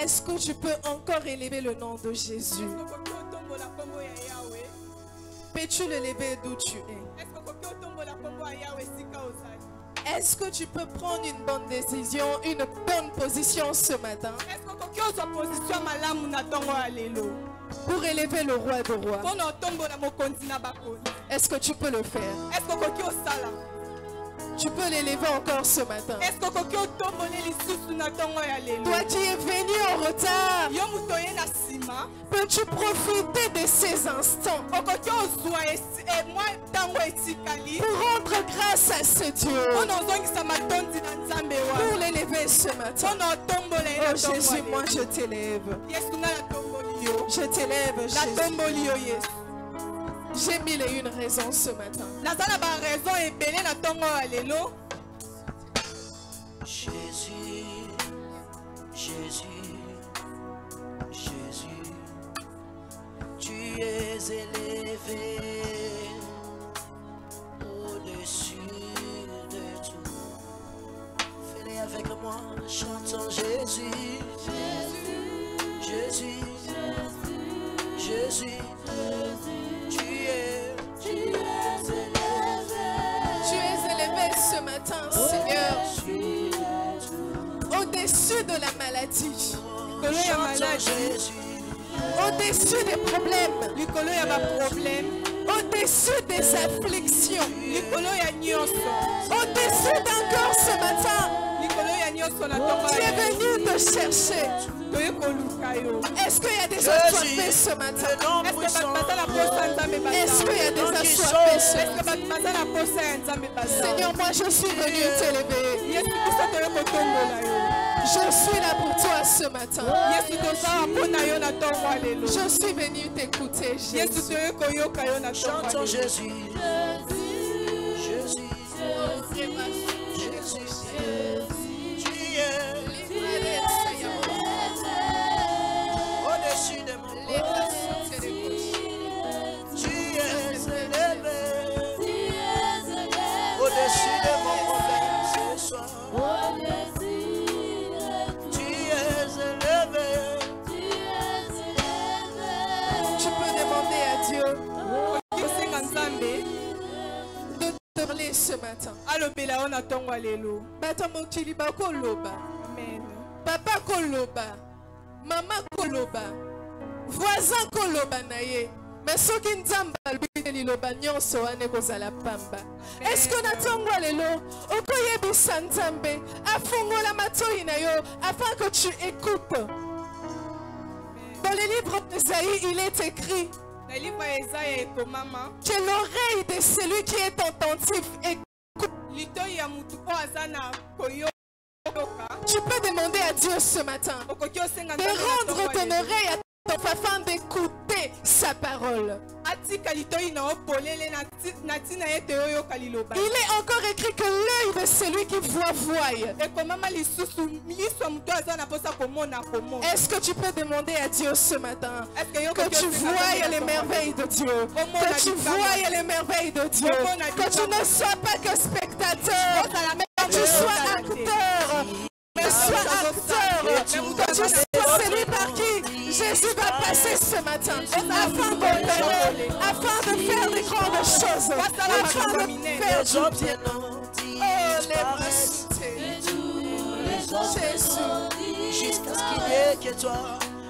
Est-ce que tu peux encore élever le nom de Jésus? Peux-tu le lever d'où tu es? Est-ce que tu peux prendre une bonne décision, une bonne position ce matin pour élever le roi de rois? Est-ce que tu peux le faire? Tu peux l'élever encore ce matin. Toi qui es venu en retard, peux-tu profiter de ces instants pour rendre grâce à ce Dieu, pour l'élever ce matin? Oh Jésus, moi je t'élève. Je t'élève, Jésus. J'ai mille et une raisons ce matin. Jésus, Jésus, Jésus, tu es élevé au-dessus de tout. Fais-le avec moi, chantons Jésus, Jésus, Jésus, Jésus. Tu es élevé ce matin, Seigneur, au-dessus de la maladie, au-dessus des problèmes, au-dessus des afflictions, au-dessus d'encore ce matin. Tu es venu te chercher. Est-ce qu'il y a des assoiffés ce matin? Est-ce qu'il y a des assoiffés ce matin? Seigneur, moi je suis venu t'élever. Je suis là pour toi ce matin. Je suis venu t'écouter, Jésus. Chantons Jésus. Jésus. Jésus. Au-dessus de mon tu es élevé. Au-dessus de mon problème ce soir. Tu es élevé. Tu peux demander à Dieu de te parler ce matin. Papa koloba, maman koloba, voisin koloba naye. Mais soki nzamba albite liloba nyonso wane kozala pamba. Est-ce que natongwa lelo okoyebisa nzambe afungola matoi na yo afin que tu écoutes? Dans le livre d'Ésaïe, il est écrit que l'oreille de celui qui est attentif écoute. Tu peux demander à Dieu ce matin de rendre ton oreille à afin d'écouter sa parole. Il est encore écrit que l'œil de celui qui voit. Est-ce que tu peux demander à Dieu ce matin que tu voies les merveilles de Dieu, que tu voies les merveilles de Dieu, que tu ne sois pas que spectateur, mais que tu sois acteur. Sois acteur, que tu sois celui par qui Jésus va passer ce matin afin d'opérer, afin de faire des grandes choses, afin de faire du bien. Oh, Jésus, jusqu'à ce qu'il n'y ait que toi,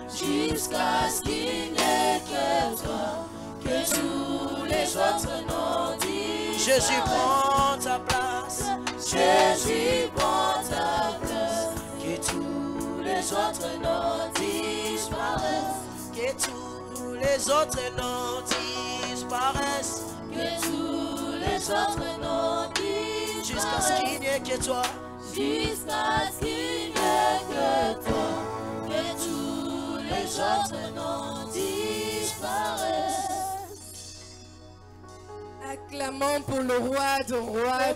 jusqu'à ce qu'il n'y ait que toi, que tous les autres noms disent. Jésus prend ta place, Jésus prend ta place, que tous les autres noms disparaissent, que tous les autres noms disparaissent, que tous les autres noms disparaissent, jusqu'à ce qu'il n'y ait que toi, jusqu'à ce qu'il n'y ait que toi, que tous les autres noms disparaissent. Acclamons pour le roi de rois,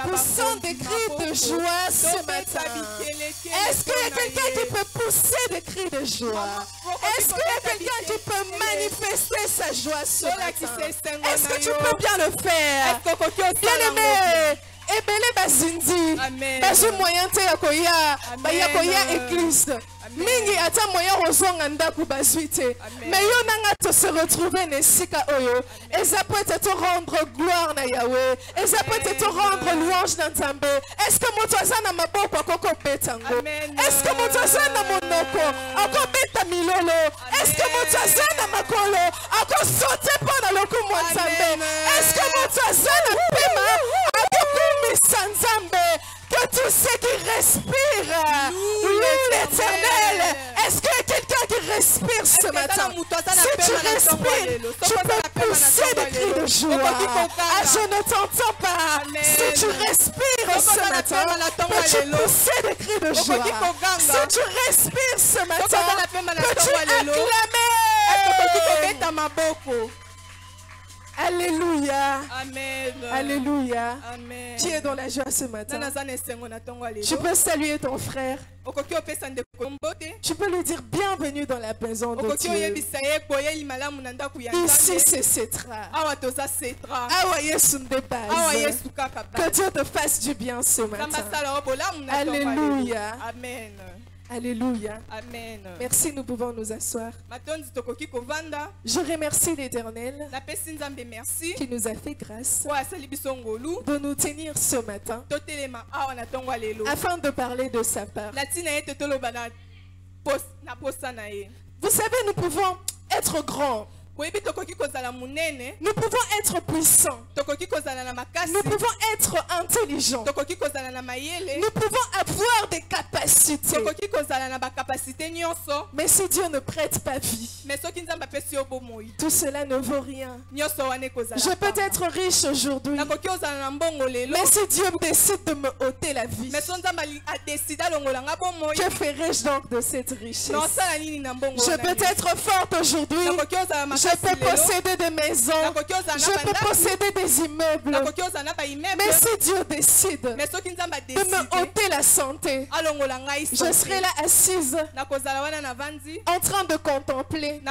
poussons des cris de joie ce matin. Est-ce qu'il y a quelqu'un qui peut pousser des cris de joie? Est-ce qu'il y a quelqu'un qui peut manifester sa joie ce matin? Est-ce que tu peux bien le faire? Bien-aimé, ebele bazindi bazo moyen te ya koya église mingi ata moyen ozonga ndako bazwi te mais yo nanga to se retrouver na esika oyo eza peut te rendre gloire na Yahweh eza peut te rendre louange na Nzambe. Est-ce que moto aza na maboko akokobeta ngo? Est-ce que moto aza na monoko akobeta milolo? Est-ce que moto aza na makolo akosote mpona lokumu ya Nzambe? Est-ce que moto aza na pema akokumisa Nzambe? Que tous ceux qui respirent louent l'Éternel. Est-ce qu'il y a quelqu'un qui respire ce matin? Si tu respires, tu peux pousser des cris de joie. Ah, je ne t'entends pas. Si tu respires ce matin, peux-tu pousser des cris de joie? Si tu respires ce matin, peux-tu acclamer? Alléluia. Amen. Alléluia. Amen. Qui est dans la joie ce matin? Tu peux saluer ton frère. Tu peux lui dire bienvenue dans la maison de Dieu. Ici c'est Cetra. Que Dieu te fasse du bien ce matin. Alléluia. Amen. Alléluia. Amen. Merci, nous pouvons nous asseoir. Je remercie l'Éternel qui nous a fait grâce de nous tenir ce matin afin de parler de sa part. Vous savez, nous pouvons être grands. Nous pouvons être puissants. Nous pouvons être intelligents. Nous pouvons avoir des capacités. Mais si Dieu ne prête pas vie, tout cela ne vaut rien. Je peux être riche aujourd'hui, mais si Dieu décide de me ôter la vie, que ferai-je donc de cette richesse? Je peux être forte aujourd'hui, je peux posséder des maisons, je peux posséder des immeubles, mais si Dieu décide de me ôter la santé, je serai là assise en train de contempler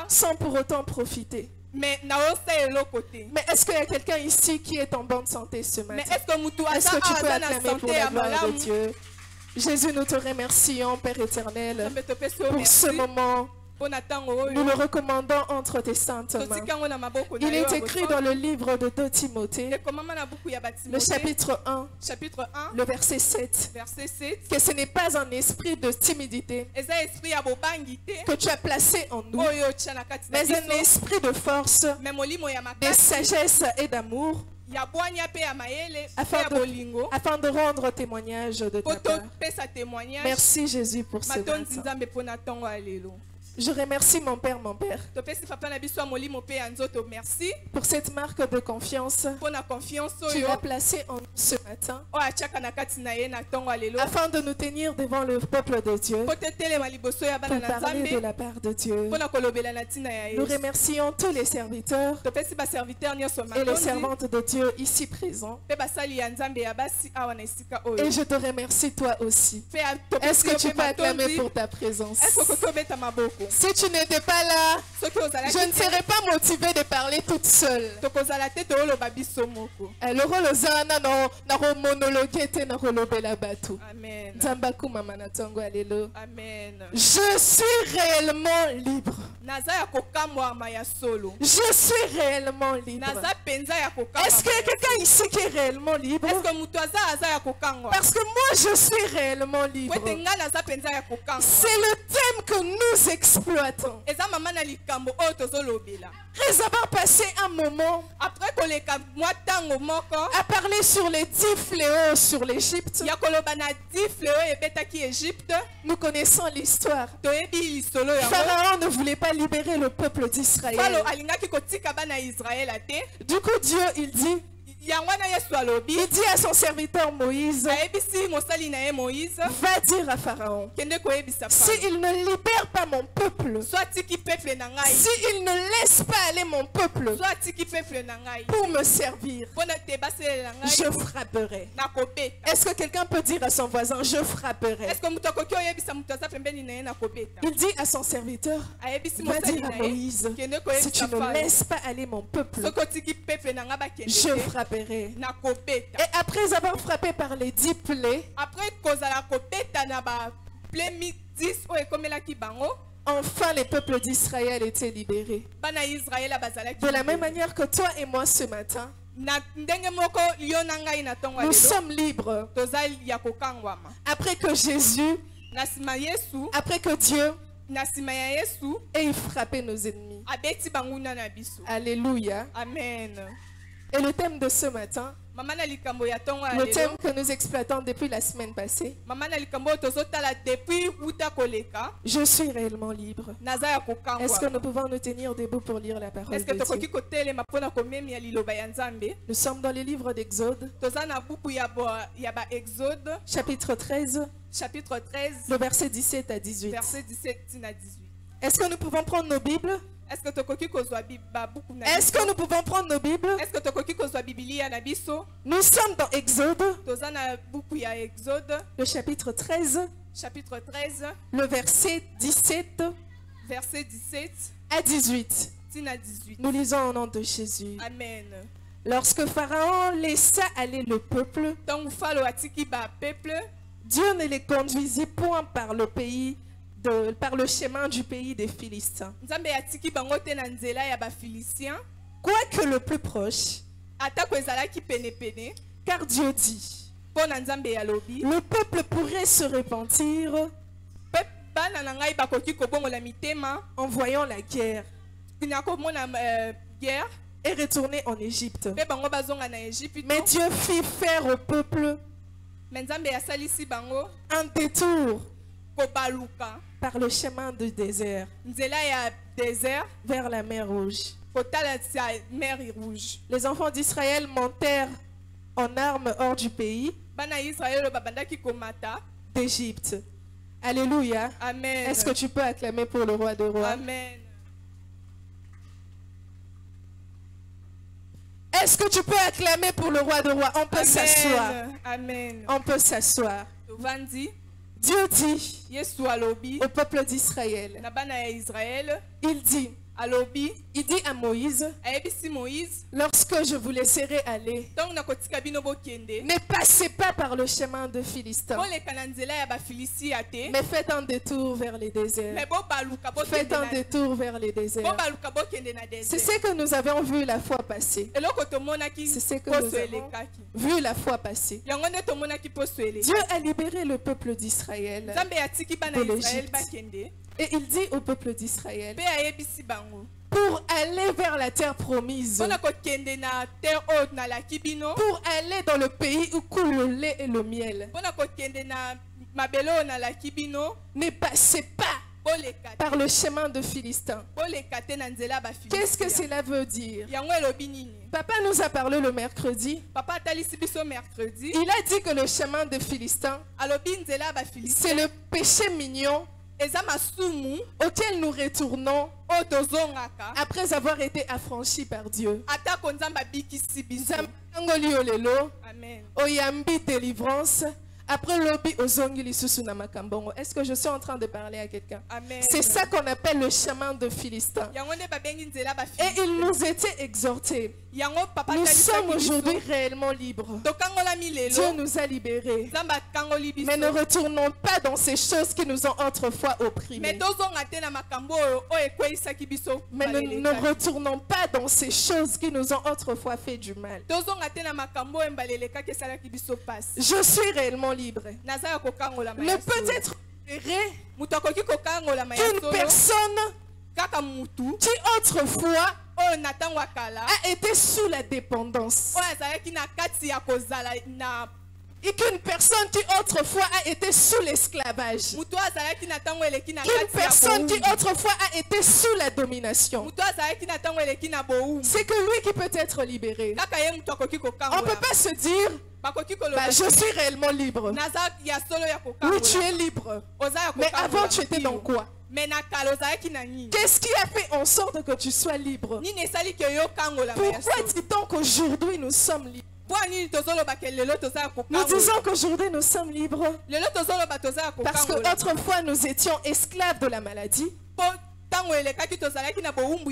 sans pour autant profiter. Mais est-ce qu'il y a quelqu'un ici qui est en bonne santé ce matin? Est-ce que tu peux acclamer pour la gloire de Dieu? Jésus, nous te remercions, Père éternel, pour ce moment. Nous le recommandons entre tes saintes mains. Il est écrit dans le livre de 2 Timothée, le chapitre 1, le verset 7, que ce n'est pas un esprit de timidité que tu as placé en nous, mais un esprit de force, de sagesse et d'amour, afin de rendre témoignage de ta part. Merci Jésus pour ce matin. Je remercie mon Père, pour cette marque de confiance que tu as placée en nous ce matin, afin de nous tenir devant le peuple de Dieu, pour parler de la part de Dieu. Nous remercions tous les serviteurs et les servantes de Dieu ici présents. Et je te remercie toi aussi. Est-ce que tu peux acclamer pour ta présence? Si tu n'étais pas là, je ne serais pas motivée de parler toute seule. Je suis réellement libre. Je suis réellement libre. Est-ce qu'il y a quelqu'un ici qui est réellement libre? Parce que moi je suis réellement libre. C'est le thème que nous exploitons. Après avoir passé un moment à parler sur les 10 fléaux sur l'Égypte, nous connaissons l'histoire. Pharaon ne voulait pas libérer le peuple d'Israël. Du coup Dieu il dit à son serviteur Moïse, va dire à Pharaon, s'il ne libère pas mon peuple, s'il ne laisse pas aller mon peuple pour me servir, je frapperai. Est-ce que quelqu'un peut dire à son voisin, je frapperai? Il dit à son serviteur, va dire à Moïse, si tu ne laisses pas aller mon peuple, je frapperai. frapperai. Et après avoir frappé par les 10 plaies, enfin les peuples d'Israël étaient libérés. De la même manière que toi et moi ce matin, nous sommes libres. Après que Jésus, après que Dieu ait frappé nos ennemis. Alléluia. Amen. Et le thème de ce matin, le thème que nous exploitons depuis la semaine passée, je suis réellement libre. Est-ce que nous pouvons nous tenir debout pour lire la parole de Dieu? Nous sommes dans le livre d'Exode, chapitre 13, le verset 17 à 18. Est-ce que nous pouvons prendre nos Bibles? Est-ce que nous pouvons prendre nos Bibles? Nous sommes dans Exode, le chapitre 13, le verset 17 à 18. Nous lisons au nom de Jésus. Amen. Lorsque Pharaon laissa aller le peuple, Dieu ne les conduisit point par le chemin du pays des Philistins. Quoique le plus proche, car Dieu dit, le peuple pourrait se repentir en voyant la guerre et retourner en Égypte. Mais Dieu fit faire au peuple un détour par le chemin du désert vers la mer Rouge. Les enfants d'Israël montèrent en armes hors du pays d'Égypte. Alléluia. Amen. Est-ce que tu peux acclamer pour le roi des rois? Amen. Est-ce que tu peux acclamer pour le roi des rois? On peut s'asseoir. Amen. On peut s'asseoir. Dieu dit au peuple d'Israël, il dit à Moïse, lorsque je vous laisserai aller, ne passez pas par le chemin de Philistins, mais faites un détour vers les déserts. Faites un détour vers les déserts. C'est ce que nous avons vu la fois passée. C'est ce que nous avons vu la fois passée. Dieu a libéré le peuple d'Israël de l'Égypte. Et il dit au peuple d'Israël, pour aller vers la terre promise, pour aller dans le pays où coule le lait et le miel, ne passez pas par le chemin de Philistins. Qu'est-ce que cela veut dire? Papa nous a parlé le mercredi. Il a dit que le chemin de Philistins, c'est le péché mignon auquel nous retournons après avoir été affranchis par Dieu. Amen. Oyambi délivrance. Après l'obi ozongi lisusu na makambongo. Est-ce que je suis en train de parler à quelqu'un? C'est ça qu'on appelle le chemin de Philistins. Et il nous était exhorté. Nous sommes aujourd'hui réellement libres. Dieu nous a libérés. Mais ne retournons pas dans ces choses qui nous ont autrefois opprimés. Mais ne retournons pas dans ces choses qui nous ont autrefois fait du mal. Je suis réellement libre. Ne peut être qu'une personne qui autrefois a été sous la dépendance. Et qu'une personne qui autrefois a été sous l'esclavage. Qu'une personne qui autrefois a été sous la domination. C'est que lui qui peut être libéré. On ne peut pas se dire, bah, je suis réellement libre. Oui, tu es libre. Mais avant, tu étais dans quoi? Qu'est-ce qui a fait en sorte que tu sois libre? Pourquoi dit-on qu'aujourd'hui nous sommes libres? Nous disons qu'aujourd'hui nous sommes libres parce qu'autrefois nous étions esclaves de la maladie.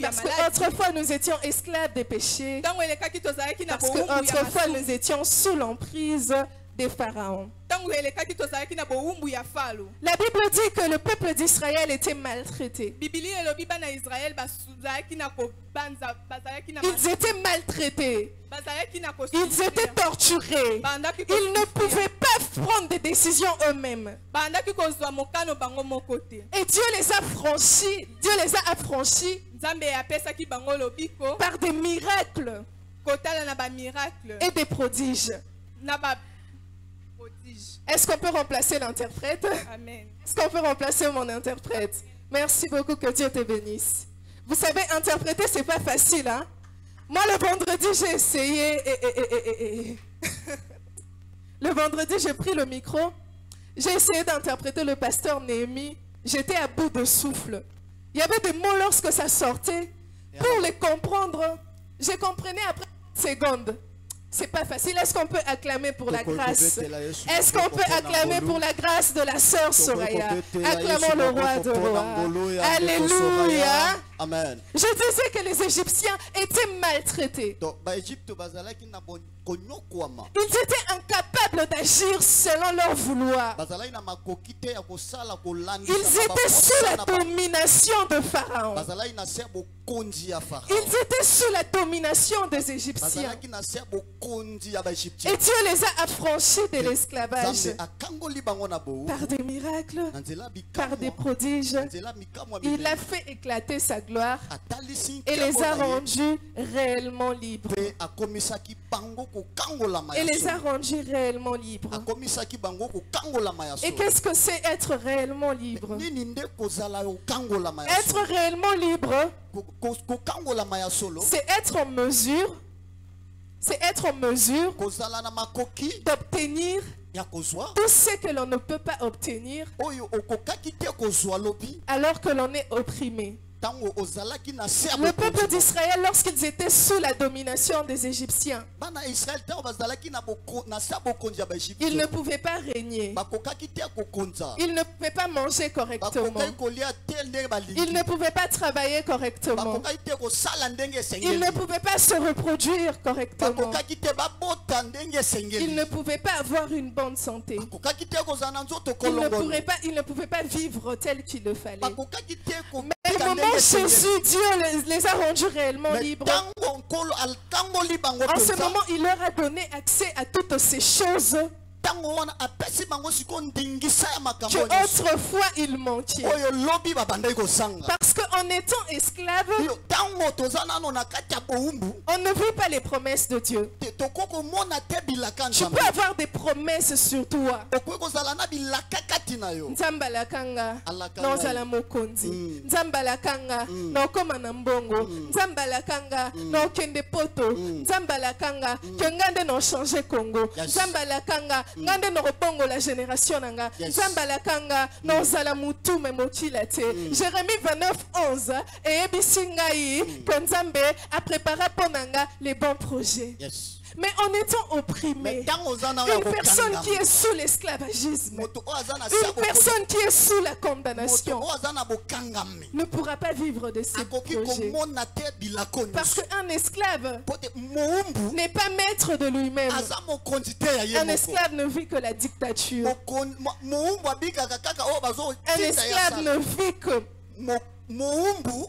Parce qu'autrefois nous étions esclaves des péchés. Parce qu'autrefois nous étions sous l'emprise des pharaons. La Bible dit que le peuple d'Israël était maltraité. Ils étaient maltraités. Ils étaient torturés. Ils ne pouvaient pas prendre des décisions eux-mêmes. Et Dieu les a franchis. Dieu les a affranchis par des miracles et des prodiges. Est-ce qu'on peut remplacer l'interprète? Amen. Est-ce qu'on peut remplacer mon interprète? Merci beaucoup, que Dieu te bénisse. Vous savez, interpréter, c'est pas facile, hein? Moi, le vendredi, j'ai essayé. Le vendredi, j'ai pris le micro. J'ai essayé d'interpréter le pasteur Néhémie. J'étais à bout de souffle. Il y avait des mots lorsque ça sortait. Pour les comprendre, je comprenais après 30 secondes. C'est pas facile. Est-ce qu'on peut acclamer pour la grâce? Est-ce qu'on peut acclamer pour la grâce de la sœur Soraya? Acclamons le roi de rois. Alléluia. Amen. Je disais que les Égyptiens étaient maltraités. Ils étaient incapables d'agir selon leur vouloir. Ils étaient sous la domination de Pharaon. Ils étaient sous la domination des Égyptiens. Et Dieu les a affranchis de l'esclavage par des miracles, par des prodiges. Il a fait éclater sa gloire et les a rendus réellement libres. Et les a rendus réellement libres. Et qu'est-ce que c'est être réellement libre? Être réellement libre, c'est être en mesure, d'obtenir tout ce que l'on ne peut pas obtenir alors que l'on est opprimé. Le peuple d'Israël, lorsqu'ils étaient sous la domination des Égyptiens, ils ne pouvaient pas régner. Ils ne pouvaient pas manger correctement. Ils ne pouvaient pas travailler correctement. Ils ne pouvaient pas se reproduire correctement. Ils ne pouvaient pas avoir une bonne santé. Ils ne pouvaient pas vivre tel qu'il le fallait. Mais au moment où Jésus, Dieu les a rendus réellement libres. En ce moment, il leur a donné accès à toutes ces choses que autrefois ils manquaient. Parce qu'en étant esclave, on ne vit pas les promesses de Dieu. Tu peux avoir des promesses sur toi. Nzambalakanga nozala mokonzi, nzambalakanga nokoma na mbongo, nzambalakanga nokende poto, nzambalakanga kengande no changer Congo, nzambalakanga ngande no repongo la génération nanga, nzambalakanga nozala mutu me mokila te. Jérémie 29:11 et ebisingai que Nzambe a préparé pour nanga les bons projets. Mais en étant opprimé, une personne qui est sous l'esclavagisme, une personne qui est sous la condamnation ne pourra pas vivre de ces projets. Parce qu'un esclave n'est pas maître de lui-même. Un esclave ne vit que la dictature. Un esclave ne vit que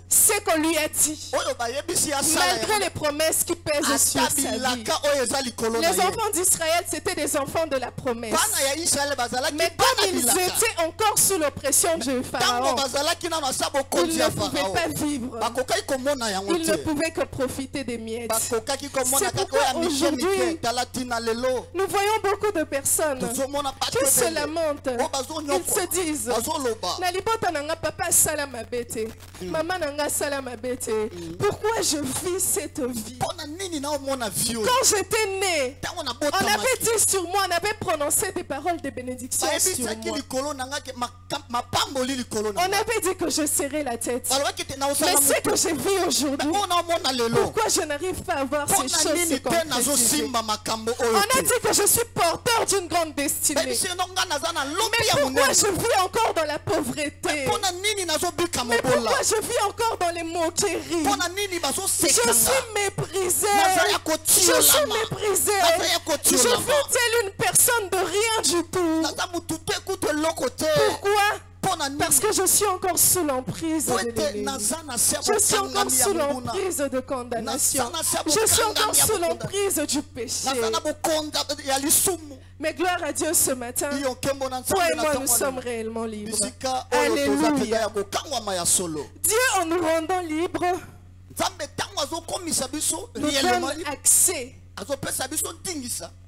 ce qu'on lui a dit, malgré les promesses qui pèsent sur sa vie. Les enfants d'Israël, c'était des enfants de la promesse. Mais comme ils étaient encore sous l'oppression de Pharaon, ils ne pouvaient pas vivre. Ils ne pouvaient que profiter des miettes. C'est pourquoi aujourd'hui, nous voyons beaucoup de personnes qui se lamentent. Ils se disent, Nalibota nanga papa salama bete. Maman nanga salama bete. Pourquoi je vis cette vie? Quand j'étais né, on avait dit sur moi, on avait prononcé des paroles de bénédiction sur moi. On avait dit que je serais la tête. Mais ce que j'ai vu aujourd'hui, pourquoi je n'arrive pas à voir ces choses se concrétiser? On a dit que je suis porteur d'une grande destinée. Mais pourquoi je vis encore dans la pauvreté? Mais pourquoi je vis encore dans les moqueries? Je suis méprisé. Je suis méprisé. Je suis telle une personne de rien du tout. Pourquoi? Parce que je suis encore sous l'emprise de l'ennemi. Je suis encore sous l'emprise de condamnation. Je suis encore sous l'emprise du péché. Mais gloire à Dieu ce matin. Toi et moi, nous sommes réellement libres. Alléluia. Dieu, en nous rendant libres, nous donne accès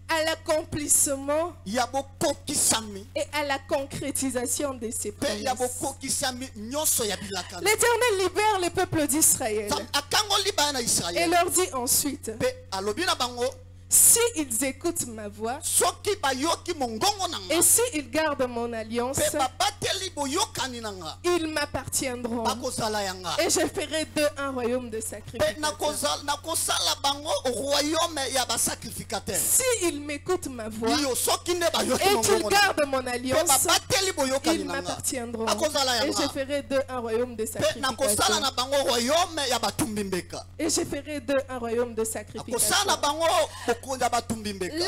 à l'accomplissement et à la concrétisation de ses promesses. L'Éternel libère le peuple d'Israël et leur dit ensuite, s'ils écoutent ma voix et s'ils gardent mon alliance, ils m'appartiendront et je ferai d'eux un royaume de sacrificateurs. S'ils m'écoutent ma voix et qu'ils gardent mon alliance, ils m'appartiendront et je ferai d'eux un royaume de sacrificateurs. Et je ferai d'eux un royaume de sacrificateurs. La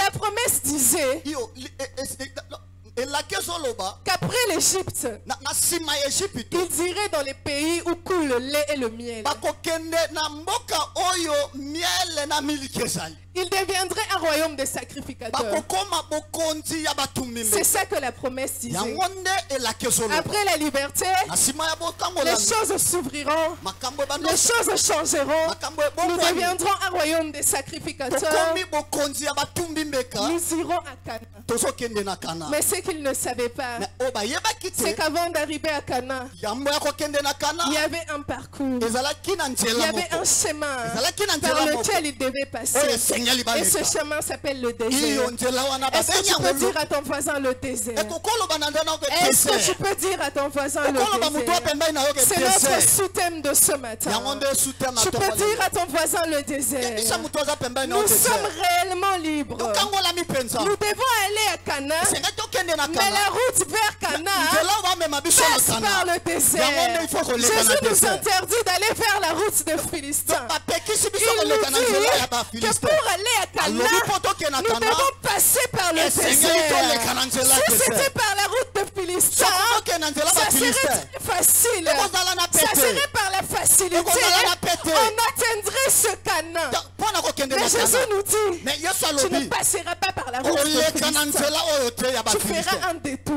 promesse disait qu'après l'Égypte, ils iraient dans les pays où coule le lait et le miel. Il deviendrait un royaume de sacrificateurs. C'est ça que la promesse disait. Après la liberté, les choses s'ouvriront, les choses changeront. Nous deviendrons un royaume de sacrificateurs. Nous irons à Canaan. Mais ce qu'ils ne savaient pas, c'est qu'avant d'arriver à Canaan, il y avait un parcours, il y avait un chemin par lequel ils devaient passer. Et ce chemin s'appelle le désert. Est-ce que tu peux dire à ton voisin le désert? Est-ce que tu peux dire à ton voisin le désert? C'est notre sous-thème de ce matin. Tu peux dire à ton voisin le désert. Nous sommes réellement libres. Nous devons aller à Canaan, mais la route vers Canaan passe par le désert. Jésus nous interdit d'aller vers la route de Philistins. Il nous dit que pour aller à Canaan, nous devons passer par le désert. Si c'était par la route de Philistins, ça serait très facile. Ça serait par la facilité. On atteindrait ce Canaan. Mais Jésus nous dit, tu ne passeras pas par la route de Philistins. Tu feras un détour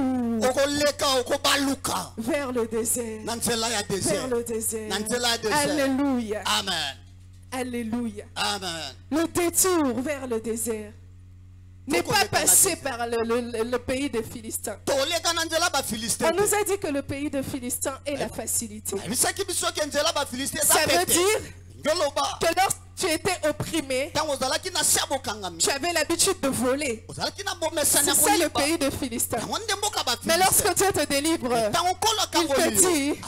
vers le désert. Vers le désert. Alléluia. Amen. Alléluia. Amen. Le détour vers le désert n'est pas passé par le pays de Philistins. On nous a dit que le pays de Philistins est la facilité. Ça veut dire que lorsque tu étais opprimé, tu avais l'habitude de voler. C'est ça le pays de Philistins. Mais lorsque Dieu te délivre, il te dit,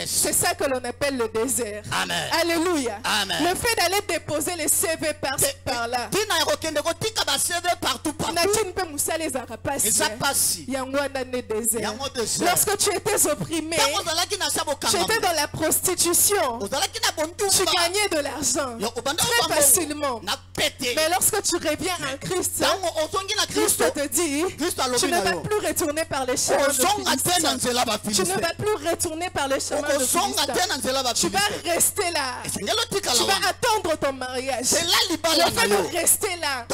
c'est ça que l'on appelle le désert. Amen. Alléluia. Amen. Le fait d'aller déposer les CV par là, lorsque tu étais opprimé, tu étais dans la prostitution, tu gagnais de l'argent très facilement. Mais lorsque tu reviens en Christ, Christ te dit, tu ne vas plus retourner par les chemins de Philistins. Tu ne vas plus retourner par les chemins de Philistins. Tu vas rester là. Tu vas attendre ton mariage. Le fait de rester là,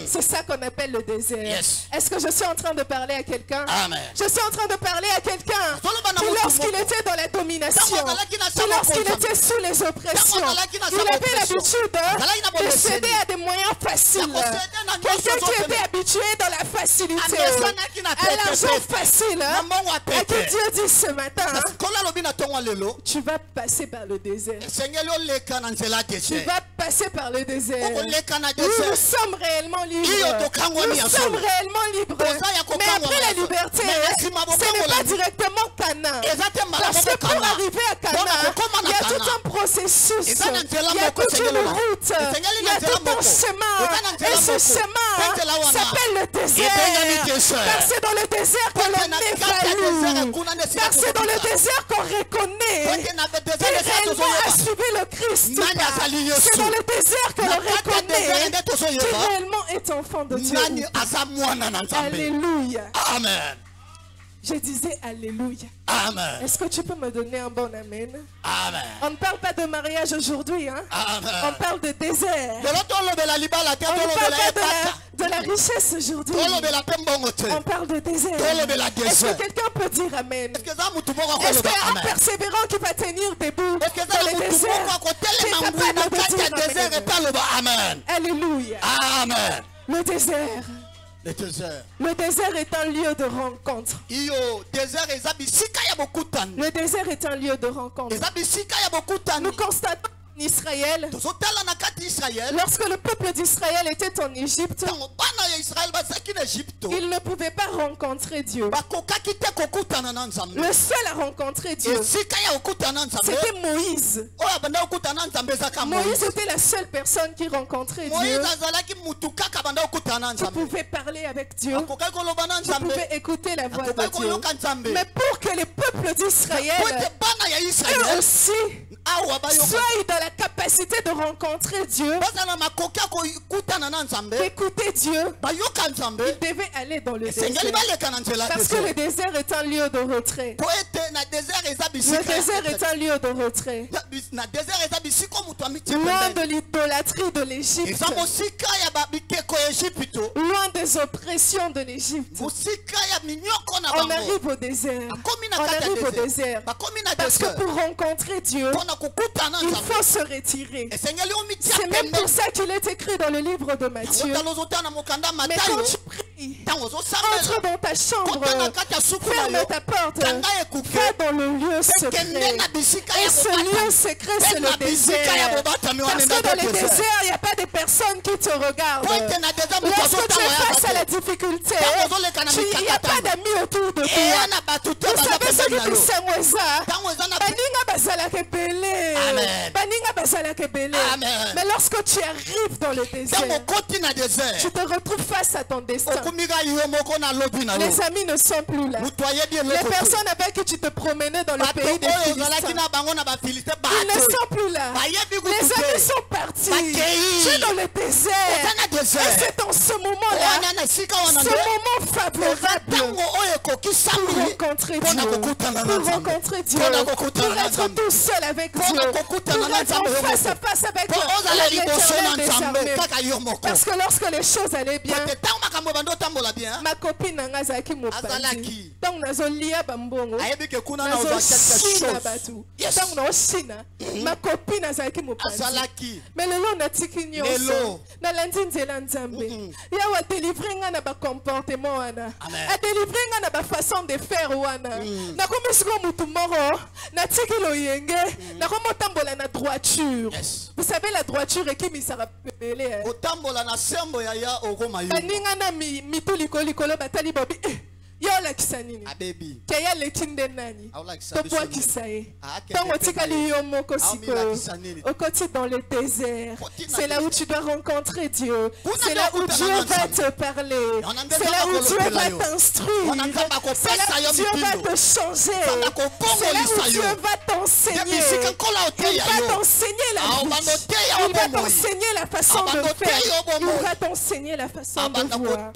C'est ça qu'on appelle le désert. Yes. Est-ce que je suis en train de parler à quelqu'un? Amen. Je suis en train de parler à quelqu'un qui, lorsqu'il était dans la domination, qui lorsqu'il était sous les oppressions, il avait l'habitude de céder à des moyens faciles. Quelqu'un qui était habitué dans la facilité, à l'argent facile, et que Dieu dit ce matin, tu vas passer par le désert. Tu vas passer par le désert. Nous sommes réellement libres. Nous sommes réellement libres. Mais après la liberté, ce n'est pas directement Canaan. Parce que pour arriver à Canaan, il y a tout un processus. Il y a toute une route. Il y a tout un chemin. Et ce chemin s'appelle le désert. Car c'est dans le désert que l'on évalue. Car c'est dans le désert qu'on reconnaît qu'il réellement a suivi le Christ. C'est dans le désert que l'on reconnaît qu'il réellement est enfant de Dieu. Alléluia. Amen. Je disais Alléluia. Amen. Est-ce que tu peux me donner un bon amen? Amen. On ne parle pas de mariage aujourd'hui, hein? Amen. On parle de désert. On ne parle pas de la richesse aujourd'hui. On parle de désert. Est-ce que quelqu'un peut dire amen? Est-ce qu'un persévérant qui va tenir debout dans le désert, tu es capable de dire amen? Alléluia. Amen. Le désert. Le désert. Le désert est un lieu de rencontre. Le désert est un lieu de rencontre. Nous constatons en Israël, lorsque le peuple d'Israël était en Égypte, il ne pouvait pas rencontrer Dieu. Le seul à rencontrer Dieu, c'était Moïse. Moïse était la seule personne qui rencontrait Dieu. Tu pouvais parler avec Dieu. Tu pouvais écouter la voix de Dieu. Mais pour que les peuples d'Israël, eux aussi, soient dans la capacité de rencontrer Dieu, d'écouter Dieu, ils devaient aller dans le désert. Parce que le désert est un lieu de retrait. Le désert est un lieu de retrait. Loin de l'idolâtrie de l'Égypte. Loin des oppressions de l'Égypte. On arrive au désert. On arrive au désert. Parce que pour rencontrer Dieu, il faut se retirer. C'est même pour ça qu'il est écrit dans le livre de Matthieu. Mais quand tu pries, entre dans ta chambre, ferme ta porte, va dans le lieu secret. Et ce lieu secret, c'est le désert. Parce que dans le désert, il n'y a pas de personnes qui te regardent. Lorsque tu es face à la difficulté, il n'y a pas d'amis autour de toi. Vous savez ce qui dit Samuel? Baninga bazalaka belé. Baninga bazalaka belé. Mais lorsque tu arrives dans le désert, tu te retrouves face à ton destin. Les amis ne sont plus là. Les personnes avec qui tu te promenais dans le pays des Philistins, ils ne sont plus là. Les amis sont partis. Tu es dans le désert. Et c'est en ce moment-là, ce moment favorable pour rencontrer Dieu. Pour rencontrer Dieu. Pour être tout seul avec Dieu. Pour être en face à face avec l'Éternel des armées. Parce que lorsque les choses allaient bien, ma copine Nangazaki Mopandi, donc Nazolia Bambongo, Nazoshina Batu, donc Noshina, ma copine Nazaki Mopandi. Mais le long Natiki Nyoso, Nalandinzela Nzambe, Yawa délivrer na ba comportement wana, a délivrer na ba façon de faire wana. Na komisiko mutumoro, Natiki Loyenge, na komotambola na droiture. Vous savez la droiture et qui misara pelé. Otambola na sembo ya ogoma yo. Baninga na mituliko likolo batali bobi. Yola kisanini. Abebi. Kaya lekinde nani. Toboa kisaye. Tango tikali yo moko siko. Au côté dans le désert. C'est là où tu dois rencontrer Dieu. C'est là où Dieu va te parler. C'est là où Dieu va t'instruire. C'est là où Dieu va te changer. C'est là où Dieu va t'enseigner. Il va t'enseigner la vie. Il va t'enseigner la façon de faire. Il va t'enseigner la façon de voir.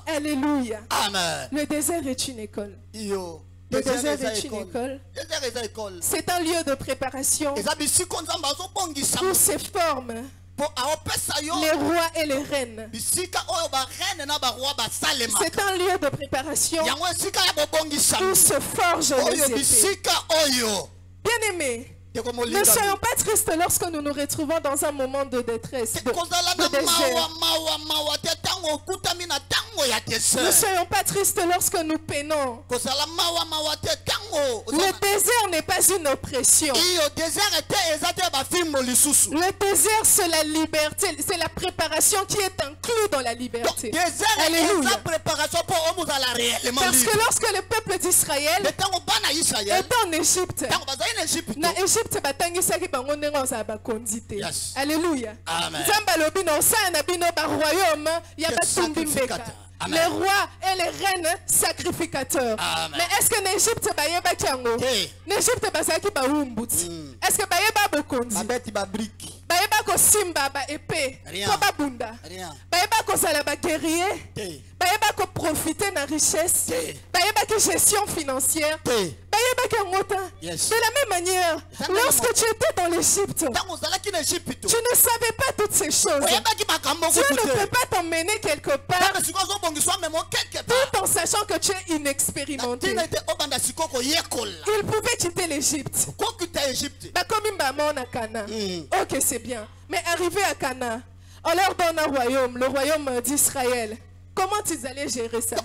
Alléluia. Amen. Le désert est une école. Le désert est une école. C'est un lieu de préparation où se forment les rois et les reines. C'est un lieu de préparation où se forgent les épées. Bien-aimés, ne soyons pas tristes lorsque nous nous retrouvons dans un moment de détresse, de désert. Ne soyons pas tristes lorsque nous peinons. Le désert n'est pas une oppression. Le désert, c'est la liberté. C'est la préparation qui est inclue dans la liberté. Alléluia. Parce que lorsque le peuple d'Israël était en Égypte, alléluia. Les rois et les reines sacrificateurs. Mais est-ce que l'Égypte bayeba kiango? L'Égypte basaki ba umbuti. Est-ce que bayeba bokonzi? Bayeba ko simba ba épée. Ko ba bunda. Bayeba ko sala ba guerrier. Bayeba ko profiter na richesse. Bayeba ki gestion financière. De la même manière, lorsque tu étais dans l'Égypte, tu ne savais pas toutes ces choses. Dieu ne peut pas t'emmener quelque part tout en sachant que tu es inexpérimenté. Il pouvait quitter l'Égypte. Ok, c'est bien. Mais arrivé à Cana, on leur donne un royaume, le royaume d'Israël. Comment ils allaient gérer ça?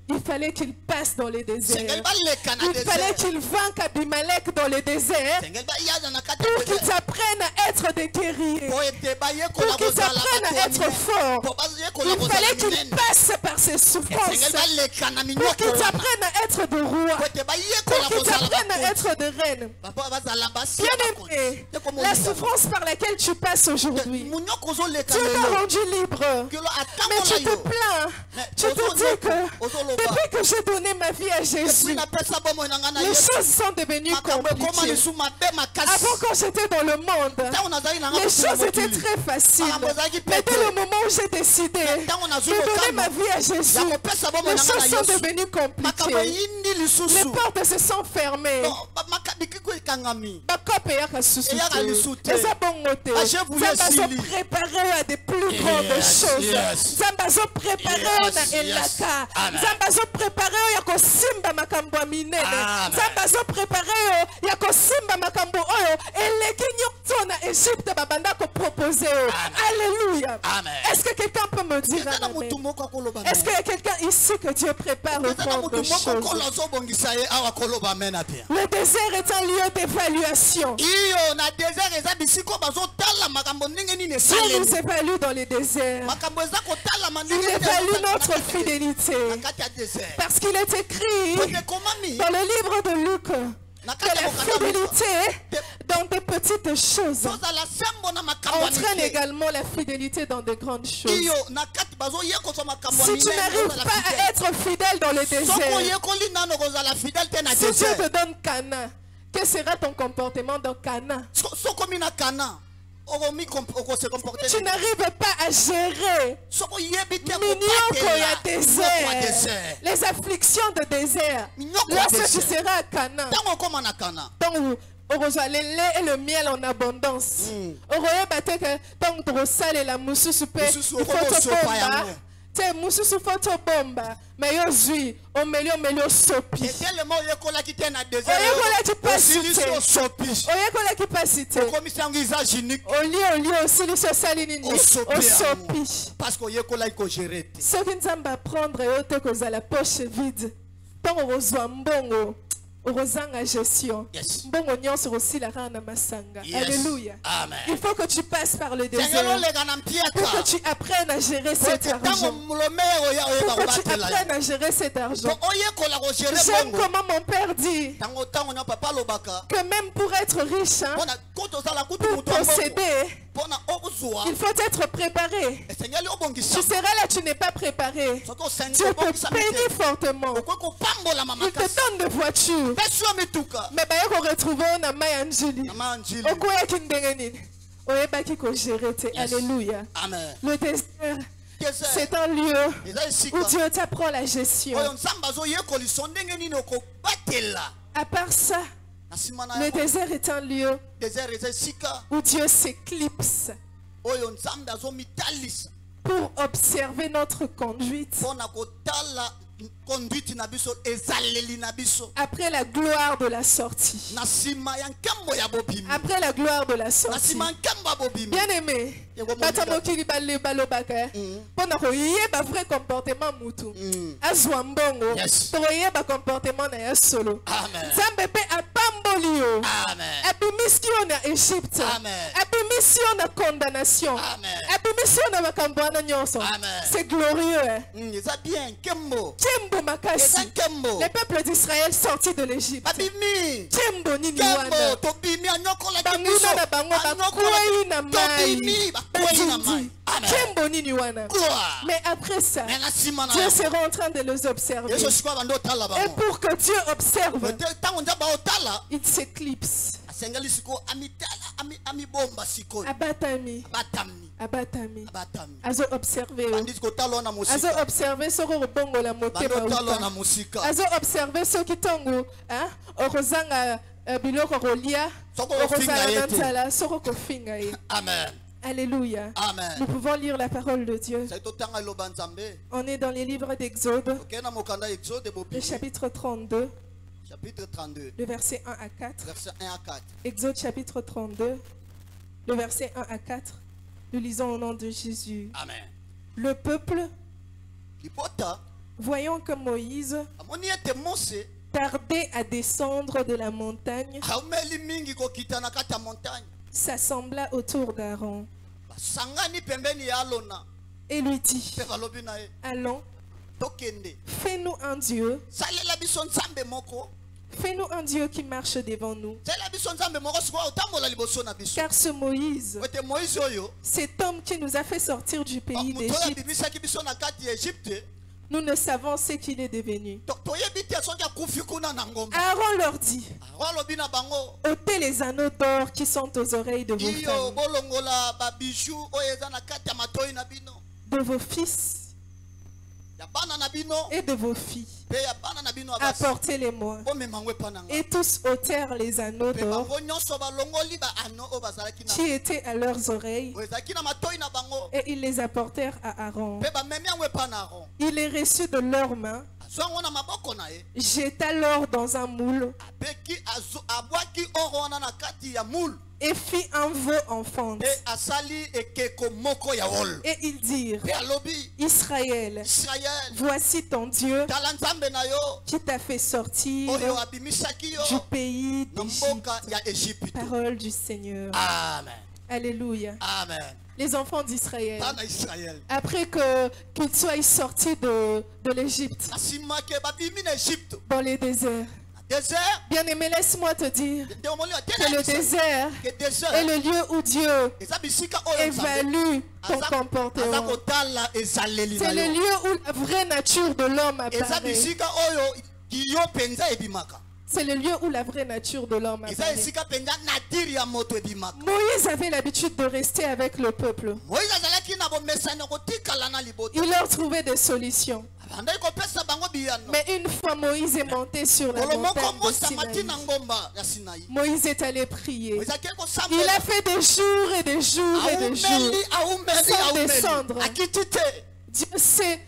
Il fallait qu'il passe dans les déserts. Il fallait qu'il vainque Abimelech dans les déserts pour qu'ils apprennent à être des guerriers, pour qu'ils apprennent à être forts. Il fallait qu'ils passent par ces souffrances pour qu'ils apprennent à être des rois, pour qu'ils apprennent à être des reines. Bien-aimé, la souffrance par laquelle tu passes aujourd'hui, Dieu t'a rendu libre, mais tu te plains, tu te dis que depuis que j'ai donné ma vie à Jésus, les choses sont devenues compliquées. Avant, quand j'étais dans le monde, les choses étaient très faciles. Mais dès le moment où j'ai décidé de donner ma vie à Jésus, les choses sont devenues compliquées. Les portes se sont fermées. Ils ont préparé à des plus grandes choses. Ils ont préparé à Elaka. Ils ont préparé à Kosimba Makambo Minene. Ils ont préparé à Kosimba Makambo Oyo. Et les Kenyotons à Égypte Babanda ko proposer. Alléluia. Est-ce que quelqu'un peut me dire amen? Est-ce qu'il y a quelqu'un ici que Dieu prépare le grand de choses? Le désert est un lieu d'évaluation. Dieu nous évalue dans les déserts. Il évalue notre fidélité. Parce qu'il est écrit dans le livre de Luc que la fidélité dans des petites choses entraîne également la fidélité dans de grandes choses. Si tu n'arrives pas à être fidèle dans le désert, si Dieu te donne Cana, quel sera ton comportement dans Cana? Tu n'arrives pas à gérer les afflictions de désert. Lorsque tu seras à Cana, le lait et le miel en abondance. Il faut te bomba, mais yo zui, on melio sopi. Parce que ce qui nous va prendre est la poche vide. Tant on reçoit mbongo. Gestion. Alléluia. Il faut que tu passes par le désert pour que tu apprennes à gérer cet argent. Pour que tu apprennes à gérer cet argent. J'aime comment mon père dit que même pour être riche, pour posséder, il faut être préparé. Tu seras là, tu n'es pas préparé. Dieu te bénit fortement. Il te donne des voitures. Mais on retrouve na Mayanjili. Alléluia. Le désert C'est un lieu où Dieu t'apprend la gestion. À part ça, le désert est un lieu où Dieu s'éclipse pour observer notre conduite. Après la gloire de la sortie. Après la gloire de la sortie. Bien aimé, vrai comportement moutou. Azwambongo. Comportement na solo. Zambepe apambolio. Abimission na Égypte. Abimission na condamnation. Abimission na makamboana nyonso. C'est glorieux. C'est bien. Kembo makasi. Les peuples d'Israël sortis de l'Égypte. Kembo nini wana. Banguna na bango bakwei na mai. Kembo nini wana. Mais après ça, Dieu sera en train de les observer. Et pour que Dieu observe, il s'éclipse. Abatami. Abatami. Azo observer. Azo observer ce que bongo la motema. Azo observer ce qui tongo. Orozanga biloko rolia. Orozanga nzala. Soko kofinga. Amen. Alléluia. Amen. Nous pouvons lire la parole de Dieu. On est dans les livres d'Exode. Le chapitre 32. Chapitre 32. Le verset 1 à 4. Verset 1 à 4. Exode chapitre 32. Le verset 1 à 4. Nous lisons au nom de Jésus. Amen. Le peuple, voyant que Moïse tardait à descendre de la montagne, s'assembla autour d'Aaron et lui dit: allons, fais-nous un Dieu. Fais-nous un Dieu qui marche devant nous. Car ce Moïse, cet homme qui nous a fait sortir du pays d'Égypte, nous ne savons ce qu'il est devenu. Aaron leur dit: ôtez les anneaux d'or qui sont aux oreilles de vos femmes, de vos fils et de vos filles. Apportez-les-moi. Et tous ôtèrent les anneaux d'or qui étaient à leurs oreilles, et ils les apportèrent à Aaron. Il les reçut de leurs mains, jeta l'or dans un moule et fit un veau en fonte. Et ils dirent: Israël, voici ton Dieu qui t'a fait sortir du pays d'Égypte. Parole du Seigneur. Amen. Alléluia. Amen. Les enfants d'Israël, après qu'ils soient sortis de l'Égypte, dans les déserts, bien aimé, laisse-moi te dire que le désert est le lieu où Dieu évalue ton comportement. C'est le lieu où la vraie nature de l'homme apparaît. C'est le lieu où la vraie nature de l'homme apparaît. Moïse avait l'habitude de rester avec le peuple. Il leur trouvait des solutions. Mais une fois Moïse est monté sur la montagne de Sinaï, Moïse est allé prier. Il a fait des jours et des jours et des jours sans descendre. Dieu s'est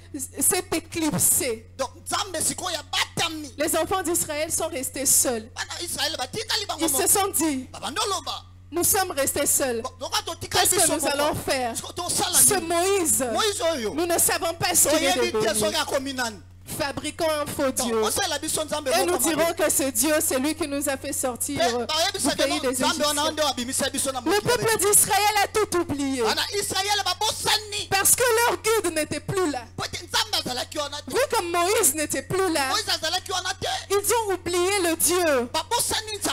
éclipsé. Les enfants d'Israël sont restés seuls. Ils se sont dit: nous sommes restés seuls. Qu'est-ce que nous allons faire? Ce Moïse, nous ne savons pas ce qu'il est devenu. Fabriquons un faux Dieu. Et nous dirons que ce Dieu, c'est lui qui nous a fait sortir du pays des Égyptiens. Le peuple d'Israël a tout oublié. Parce que leur guide n'était plus là. Vu que Moïse n'était plus là, ils ont oublié le Dieu.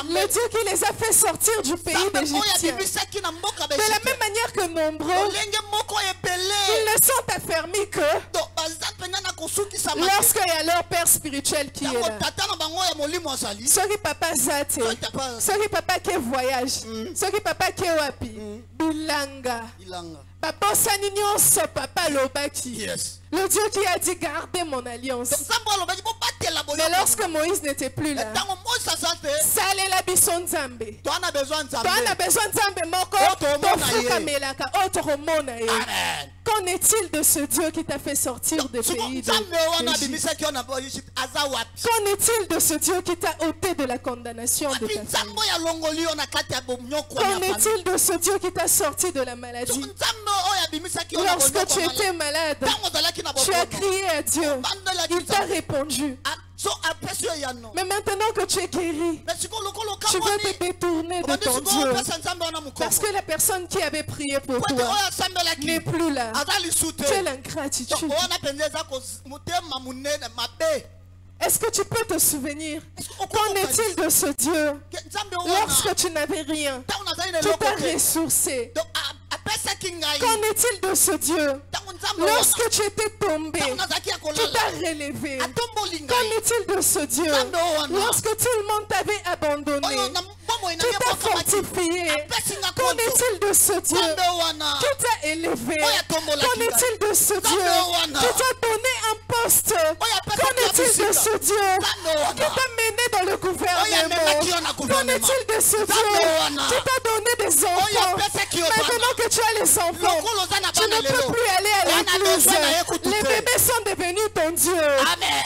Le Dieu qui les a fait sortir du pays d'Égyptiens. De la même manière que nombreux, ils ne sont affermis que lorsqu'il y a leur père spirituel qui est là. Sorry papa zate. Sorry papa qui voyage. Sorry papa qui wapi. Bilanga. Papa Sanignos, Papa Lobaki. Yes. Le Dieu qui a dit garder mon alliance. Mais lorsque Moïse n'était plus là, Salé la bison Nzambe. Toi, on a besoin de ça. Toi, on a besoin de Nzambe moko. Amen. Qu'en est-il de ce Dieu qui t'a fait sortir des pays d'Égypte? Qu'en est-il de ce Dieu qui t'a ôté de la condamnation de ta famille? Qu'en est-il de ce Dieu qui t'a sorti de la maladie? Lorsque tu étais malade, tu as crié à Dieu. Il t'a répondu. Mais maintenant que tu es guéri, tu veux te détourner de ton Dieu. Parce que la personne qui avait prié pour toi n'est plus là. Quelle ingratitude. Est-ce que tu peux te souvenir? Qu'en est-il de ce Dieu? Lorsque tu n'avais rien, tu t'as ressourcé. Qu'en est-il de ce Dieu? Lorsque tu étais tombé, tu t'as relevé. Qu'en est-il de ce Dieu? Lorsque tout le monde t'avait abandonné, tu t'as fortifié. Qu'en est-il de ce Dieu qui t'a élevé? Qu'en est-il de ce Dieu qui t'a donné un poste? Qu'en est-il de ce Dieu qui t'a mené dans le gouvernement? Qu'en est-il de ce Dieu qui t'a donné des enfants? Maintenant que tu as les enfants, tu ne peux plus aller à l'église. Les bébés sont devenus ton Dieu.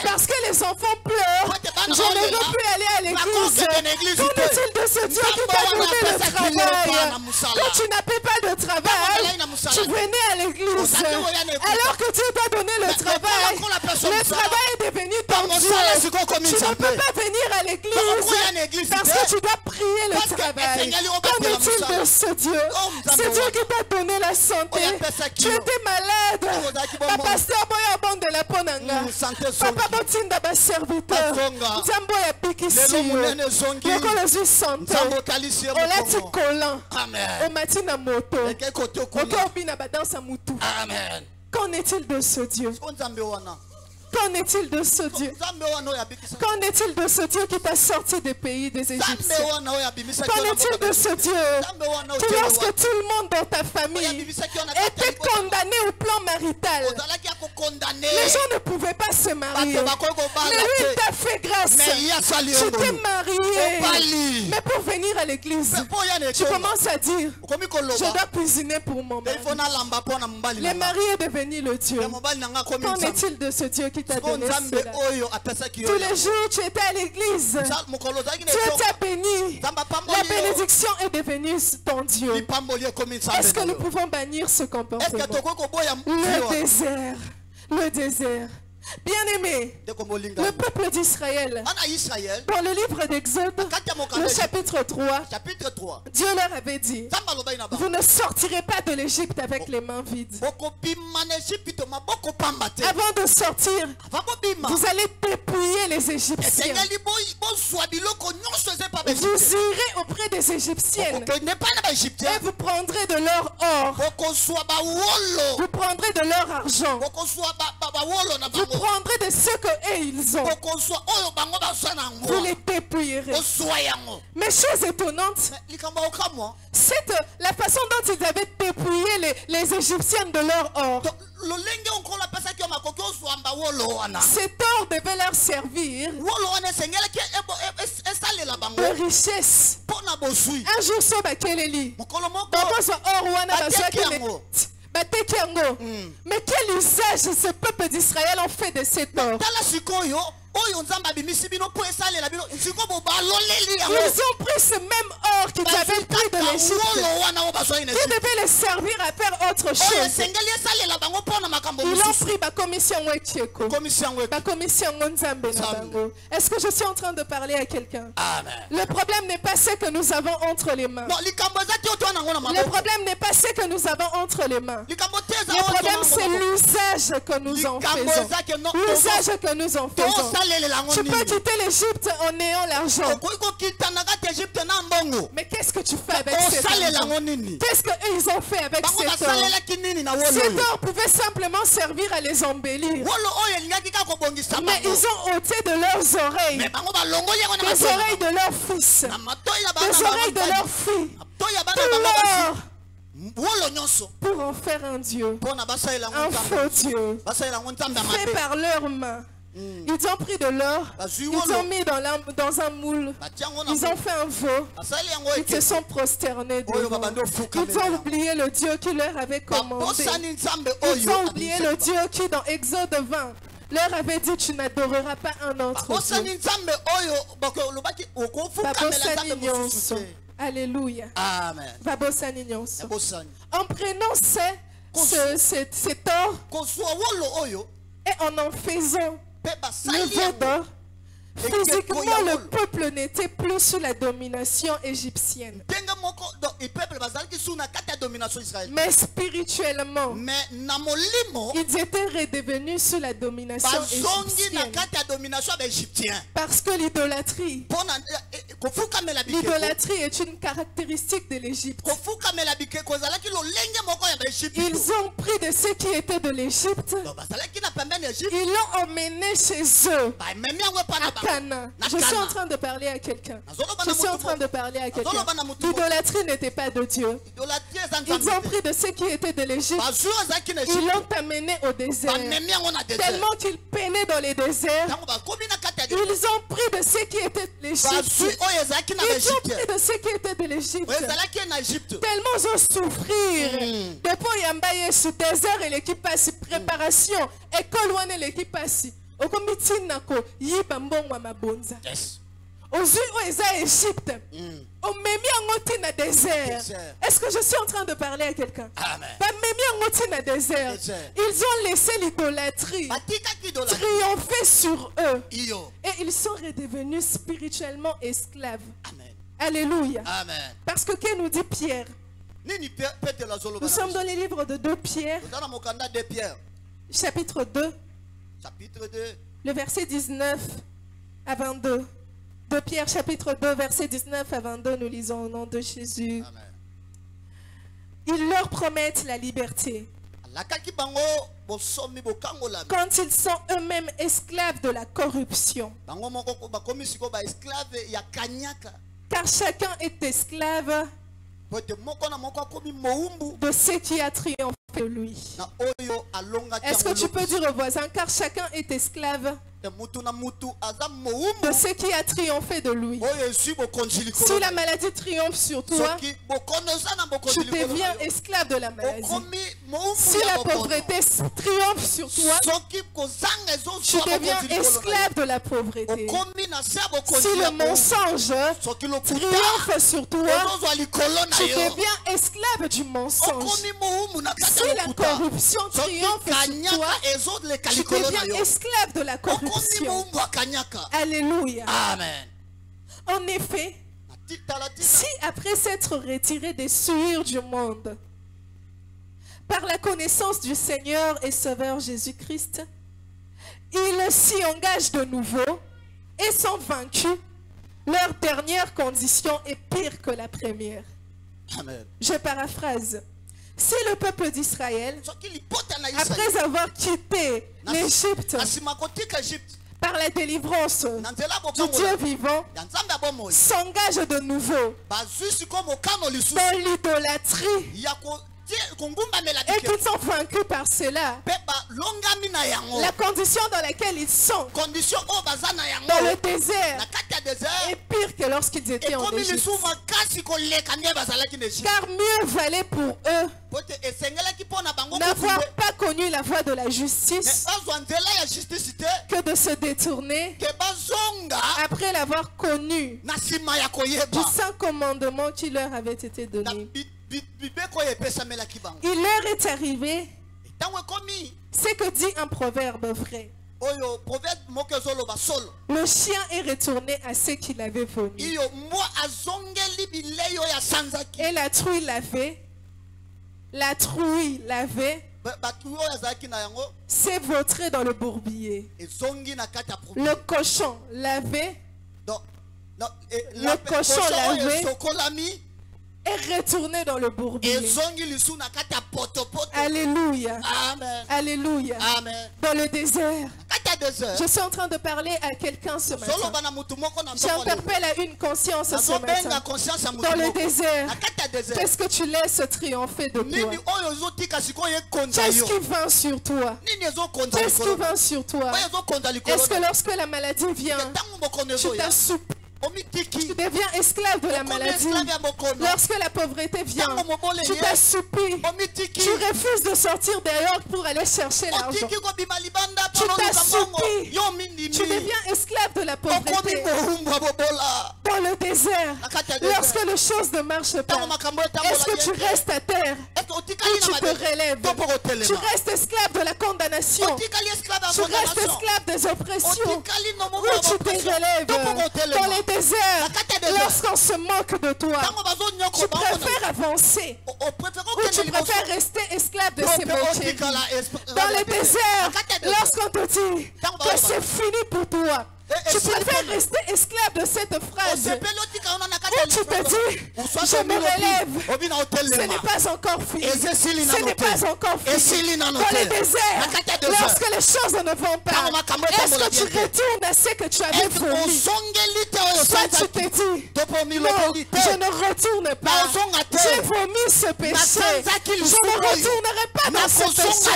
Parce que les enfants pleurent. Je ne veux plus aller à l'église. Qu'en est-il de ce Dieu qui t'a donné le travail? Quand tu n'avais pas de travail, tu venais à l'église. Alors que Dieu t'a donné le travail est devenu ton Dieu. Tu ne peux pas venir à l'église parce que tu dois prier le travail. Qu'en est-il de ce Dieu? C'est Dieu qui t'a donné la santé. Tu étais malade. Papa pasteur boya bande la ponanga. Papa botinda ba serviteur. Nzambo ya pikisi. Yoko lozu santé. Olati kolan. Omati na moto. Oko obina ba dansa mutu. Amen. Qu'en est-il de ce Dieu? Qu'en est-il de ce Dieu? Qu'en est-il de ce Dieu qui t'a sorti des pays des Égyptiens? Qu'en est-il de ce Dieu qui, lorsque tout le monde dans ta famille était condamné au plan marital, les gens ne pouvaient pas se marier, mais lui il t'a fait grâce. Tu t'es marié, mais pour venir à l'église, tu commences à dire, je dois cuisiner pour mon mari. Le mari est devenu le Dieu. Qu'en est-il de ce Dieu qui t'a donné cela? Tous les jours tu étais à l'église, tu étais béni, la bénédiction est devenue ton Dieu. Est-ce que nous pouvons bannir ce comportement? Le désert. Bien-aimé, le peuple d'Israël, dans le livre d'Exode, le chapitre 3, Dieu leur avait dit, vous ne sortirez pas de l'Égypte avec les mains vides. Avant de sortir, vous allez dépouiller les Égyptiens. Vous irez auprès des Égyptiennes et vous prendrez de leur or, vous prendrez de leur argent, vous prendrez de ce que ils ont, vous les dépouillerez. Mais chose étonnante, c'est la façon dont ils avaient dépouillé les Égyptiennes de leur or. Cet or devait leur servir de richesse. Un jour, so bakeleli. Mais quel usage ce peuple d'Israël ont fait de cet or? Ils ont pris ce même or qu'ils avaient pris de l'Égypte. Ils devaient les servir à faire autre chose. Ils ont pris la commission. Est-ce que je suis en train de parler à quelqu'un? Le problème n'est pas ce que nous avons entre les mains. Le problème n'est pas ce que nous avons entre les mains. Le problème c'est l'usage que nous en faisons. L'usage que nous en faisons. Tu peux quitter l'Égypte en ayant l'argent. Mais qu'est-ce que tu fais avec cet argent? Qu'est-ce qu'ils ont fait avec cet or? Cet or pouvait simplement servir à les embellir. Mais ils ont ôté de leurs oreilles, des oreilles de leurs fils, des oreilles de leurs filles, tout l'or pour en faire un Dieu, un faux Dieu, fait par leurs mains. Ils ont pris de l'or, ils ont mis dans un moule, ils ont fait un veau, ils se sont prosternés devant. Ils ont oublié le Dieu qui leur avait commandé. Ils ont oublié le Dieu qui, dans Exode 20, leur avait dit: tu n'adoreras pas un autre Dieu. Alléluia. Amen. En prenant cet or et en faisant le veau d'or, physiquement le peuple n'était plus sous la domination égyptienne. Mais spirituellement, ils étaient redevenus sous la domination égyptienne. Parce que l'idolâtrie est une caractéristique de l'Égypte. Ils ont pris de ce qui était de l'Égypte, ils l'ont emmené chez eux, à Canaan. Je suis en train de parler à quelqu'un. L'idolâtrie n'était pas de Dieu. Ils ont pris de ce qui était de l'Égypte, ils l'ont amené au désert. Tellement qu'ils peinaient dans les déserts, ils ont pris de ce qui était de l'Égypte. Ils ont pris de ce qui était de l'Égypte. Tellement ils ont souffrir. Depuis Yambaye sous désert et l'équipe passe préparation. École ouane l'équipe passe. Yes. Aux yeux où Égypte, au même en désert. Est-ce que je suis en train de parler à quelqu'un? Ils ont laissé l'idolâtrie triompher sur eux et ils sont redevenus spirituellement esclaves. Amen. Alléluia. Amen. Parce que qu'est nous dit Pierre? Nous sommes dans les livres de 2 Pierre, chapitre 2. Le verset 19 à 22. 2 Pierre chapitre 2 verset 19 à 22, nous lisons au nom de Jésus. Amen. Ils leur promettent la liberté quand ils sont eux-mêmes esclaves de la corruption. Car chacun est esclave de ce qui a triomphé de lui. Est-ce que tu peux dire au voisin: car chacun est esclave de ce qui a triomphé de lui? Si la maladie triomphe sur toi, tu deviens esclave de la maladie. Si la pauvreté triomphe sur toi, tu deviens esclave de la pauvreté. Si le mensonge triomphe sur toi, tu deviens esclave du mensonge. Si la corruption triomphe sur toi, tu deviens esclave de la corruption. Alléluia. Amen. En effet, si après s'être retiré des souillures du monde, par la connaissance du Seigneur et Sauveur Jésus-Christ, ils s'y engagent de nouveau et sont vaincus, leur dernière condition est pire que la première. Amen. Je paraphrase. Si le peuple d'Israël, après avoir quitté l'Égypte par la délivrance du Dieu vivant, s'engage de nouveau dans l'idolâtrie et qu'ils sont vaincus par cela, la condition dans laquelle ils sont dans le désert est pire que lorsqu'ils étaient en Égypte. Car mieux valait pour eux n'avoir pas connu la voie de la justice que de se détourner après l'avoir connu du saint commandement qui leur avait été donné. Il leur est arrivé ce que dit un proverbe vrai: le chien est retourné à ce qu'il avait vomi, et la truie lavée s'est vautrée dans le bourbier. Le cochon lavé est retourné dans le bourbier. Alléluia. Amen. Alléluia. Amen. Dans le désert, Je suis en train de parler à quelqu'un ce matin. J'interpelle à une conscience ce matin. Dans le désert, qu'est-ce que tu laisses triompher de toi? Qu'est-ce qui vint sur toi? Qu'est-ce qui vint sur toi? Est-ce que lorsque la maladie vient, tu t'assoupis? Tu deviens esclave de la maladie. Lorsque la pauvreté vient, tu t'assoupis. Tu refuses de sortir dehors pour aller chercher l'argent. Tu t'assoupis. Tu deviens esclave de la pauvreté. Dans le désert, lorsque les choses ne marchent pas, est-ce que tu restes à terre ou tu te relèves? Tu restes esclave de la condamnation. Tu restes esclave des oppressions. Ou tu te relèves? Dans les désert, lorsqu'on se moque de toi, tu préfères avancer ou tu préfères rester esclave de ces moqueries. Dans le désert, lorsqu'on te dit que c'est fini pour toi, tu préfères rester esclave de cette phrase. Ou tu te dis, je me relève. Ce n'est pas encore fini. Ce n'est pas encore fini. Dans le désert, lorsque les choses ne vont pas, est-ce que tu retournes à ce que tu avais vomi? Soit tu te dis, non, je ne retourne pas. J'ai vomi ce péché. Je ne retournerai pas dans ce péché.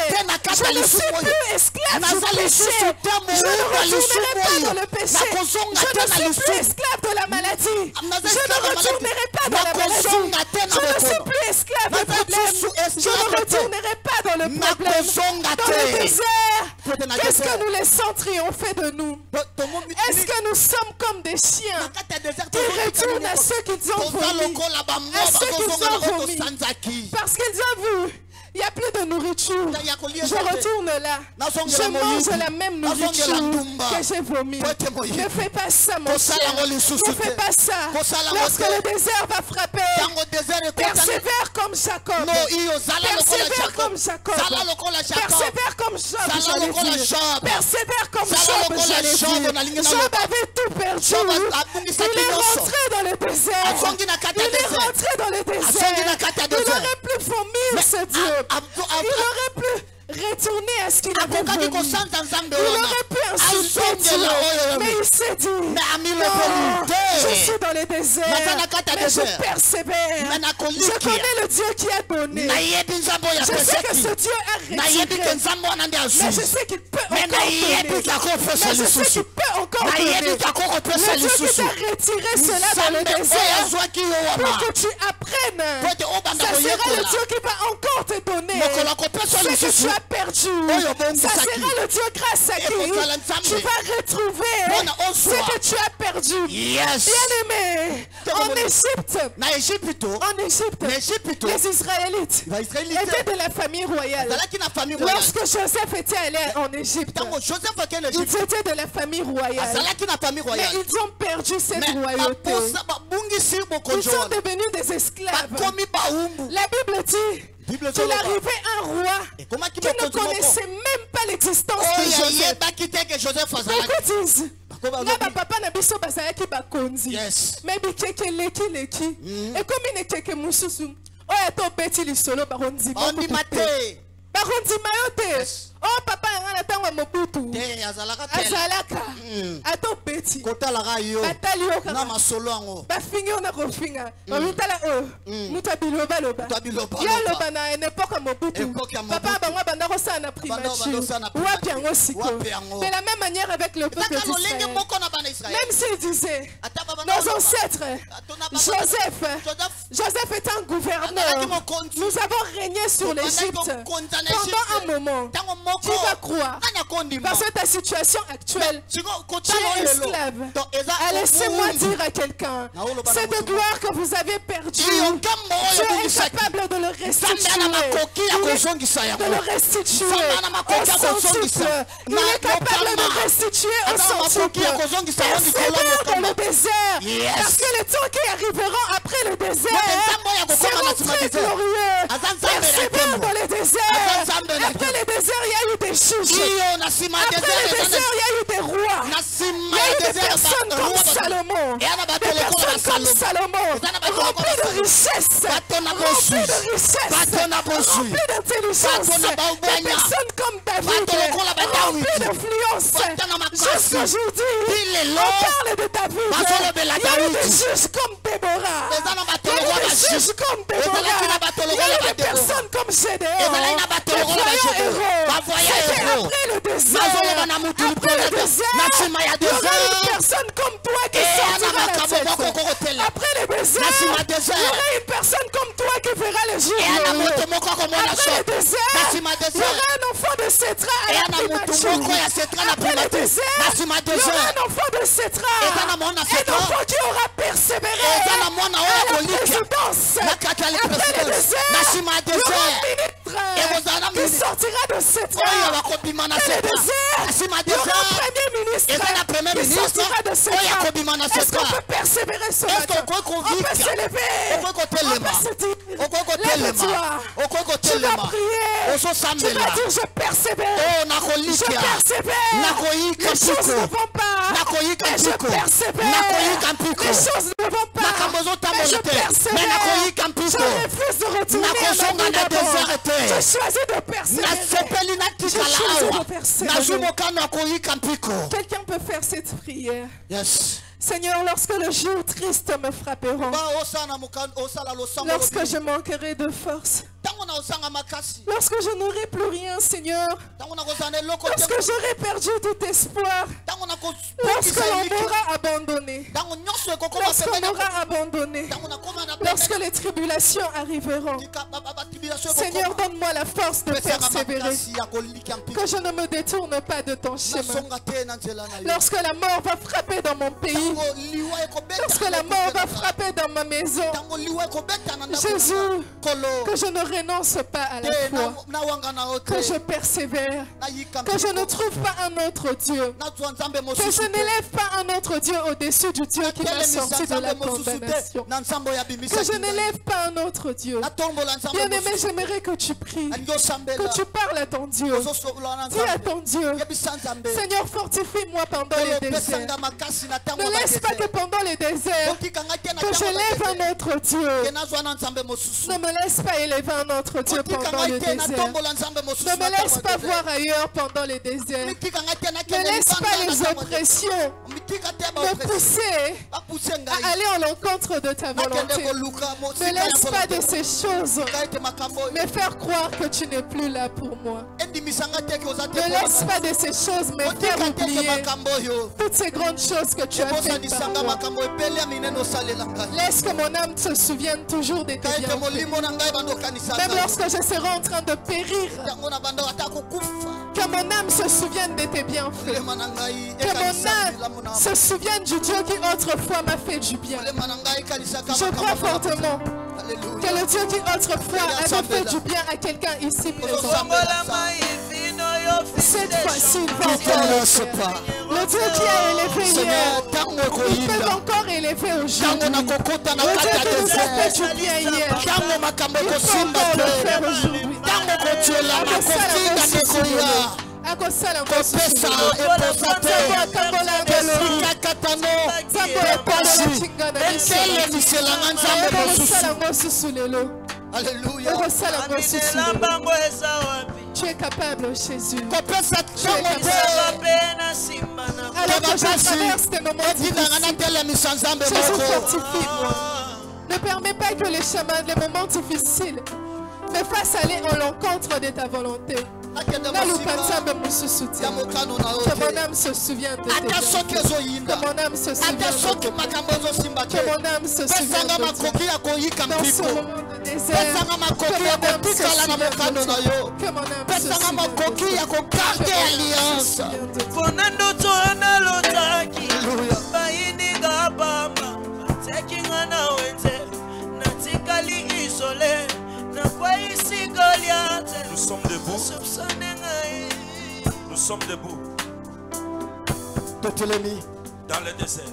Je ne suis plus esclave du péché. Je ne retournerai pas dans le péché. Je ne suis plus esclave de la maladie. Je ne retournerai pas dans la maladie. Je ne suis plus esclave du problème. Je ne retournerai pas dans le problème. Dans le désert, qu'est-ce que nous laissons triompher de nous? Est-ce que nous sommes comme des chiens qui retournent à ceux qui ont vomi? À ceux qui ont vomi. Parce qu'ils ont vu. Il n'y a plus de nourriture. Je retourne là. Je mange la même nourriture que j'ai vomi. Ne fais pas ça, mon cher. Ne fais pas ça. Lorsque le désert va frapper, persévère comme Jacob. Persévère comme Jacob. Persévère comme Job, j'allais dire. Persévère comme Job, j'allais dire. Job avait tout perdu. Il est rentré dans le désert. Il est rentré dans le désert. Il n'aurait plus vomi, ce Dieu. Il aurait pu retourner à ce qu'il avait vomi. Il aurait pu insulter Dieu. Mais il s'est dit, non, je suis dans le désert, mais je persévère. Je connais le Dieu qui a donné. Je sais que ce Dieu a retiré. Mais je sais qu'il peut encore donner. Mais je sais qu'il peut encore donner. Le Dieu qui t'a retiré cela dans le désert pour que tu apprennes. Ça sera le Dieu qui va encore te donner ce que tu as perdu. Ça sera le Dieu grâce à qui tu vas retrouver ce que tu as perdu. Bien-aimé, en Égypte, les Israélites étaient de la famille royale. Lorsque Joseph était allé en Égypte, ils étaient de la famille royale. Mais ils ont perdu cette royauté. Ils sont devenus des esclaves. La Bible dit qu'il arrivait un roi qui ne connaissait même pas l'existence de Joseph. Beaucoup disent, papa na biso bazalaki bakonzi, mais bikeke leki et comme il n'était mususu oyo atobeti lisolo bakonzi bakondima yo te. Oh papa yanga na tango Mobutu azalaka atobeti batali yo kaka bafingi yo na kofinga bamitala oyo mutu abiloba loba yo loba na époque Mobutu papa bango banda kosala na primature wapi yango sikoyo. De la même manière avec le peuple d'Israël, même s'il disait nos ancêtres Joseph est un gouverneur, nous avons régné sur l'Égypte pendant un moment. Tu vas croire, parce que ta situation actuelle, tu es esclave. Laissez-moi dire à quelqu'un, cette gloire que vous avez perdue, Dieu est capable de le restituer. De le restituer au centuple. Il est capable de le restituer au centuple. Persévère dans le désert, parce que les temps qui arriveront après le désert seront très glorieux. Persévère dans le désert. Après le désert, il y a eu des des juges. Après le désert, il y a eu des rois. Il y a eu des personnes comme Salomon. Des personnes comme Salomon. Remplies de richesses. Remplies de richesses. Remplies d'intelligence. Des personnes comme David. Remplies d'influence. Jusqu'aujourd'hui, on parle de David. Il y a eu des juges comme Déborah. Il y a eu des juges comme Déborah. Il y a eu des personnes comme Gédéon. Des voyants héros. C'était après le désert. Après le désert, il y aura une personne comme toi qui sortira la tête. Après le désert, il y aura une personne comme toi qui verra le jour. Après le désert, il y aura un enfant de Sétra à la primature. Après le désert, il y aura un enfant de Sétra. Un enfant qui aura persévéré à la présidence. Après le désert, il y aura un ministre qui sortira de Sétra. Après le désert, il y aura un premier ministre qui sortira de Sétra. Est-ce qu'on peut persévérer ce matin? On peut s'élever. On peut se dire, lève-toi. Tu vas prier. Tu vas dire, je persévère. Je persévère. Les choses ne vont pas. Mais je persévère. Les choses ne vont pas. Mais je persévère. Je refuse de retourner à ma vie d'avant. Je choisis de persévérer. Je choisis de persévérer. Quelqu'un peut faire cette prière. Yes. Seigneur, lorsque le jour triste me frapperont, lorsque je manquerai de force, lorsque je n'aurai plus rien, Seigneur, lorsque j'aurai perdu tout espoir, lorsque l'on m'aura abandonné, lorsqu'on m'aura abandonné, lorsque les tribulations arriveront, Seigneur, donne-moi la force de persévérer, que je ne me détourne pas de ton chemin. Lorsque la mort va frapper dans mon pays, lorsque la mort va frapper dans ma maison, Jésus, que je ne renonce pas à la foi, que je persévère, que je ne trouve pas un autre Dieu, que je n'élève pas un autre Dieu au-dessus du Dieu qui m'a sorti de la condamnation, que je n'élève pas un autre Dieu. Bien-aimé, j'aimerais que tu pries, que tu parles à ton Dieu. Dis à ton Dieu, Seigneur, fortifie-moi pendant les déserts. Ne laisse pas que pendant les déserts, que je lève un autre Dieu. Ne me laisse pas élever un autre Dieu pendant le désert. Ne me laisse pas voir ailleurs pendant les déserts. Ne laisse pas les oppressions me pousser à aller en l'encontre de ta volonté. Ne laisse pas de ces choses me faire croire que tu n'es plus là pour moi. Ne laisse pas de ces choses me faire oublier toutes ces grandes choses que tu as faites par moi. Laisse que mon âme se souvienne toujours de tes bienfaits. Même lorsque je serai en train de périr, que mon âme se souvienne de tes bienfaits. Que mon âme se souvienne du Dieu qui autrefois m'a fait du bien. Je crois fortement que le Dieu qui autrefois avait fait du bien à quelqu'un ici présent, cette fois-ci, il va encore le faire. Le Dieu qui a élevé hier, il peut encore élever aujourd'hui. Le Dieu qui nous a fait du bien hier, il peut encore le faire aujourd'hui. Alléluia. Tu es capable, Jésus. Tu es capable. Alors que je traverse des moments difficiles, Jésus, fortifie-moi. Ne permets pas que les moments difficiles me fassent aller en l'encontre de ta volonté. Que mon âme se souvienne de tes bienfaits. Que mon âme se souvienne de tes bienfaits. Que mon âme se souvienne de tes bienfaits. Dans ce moment de désert, que mon âme se souvienne de tes bienfaits. Que mon âme se Nous sommes debout. Nous sommes debout. Dans le désert.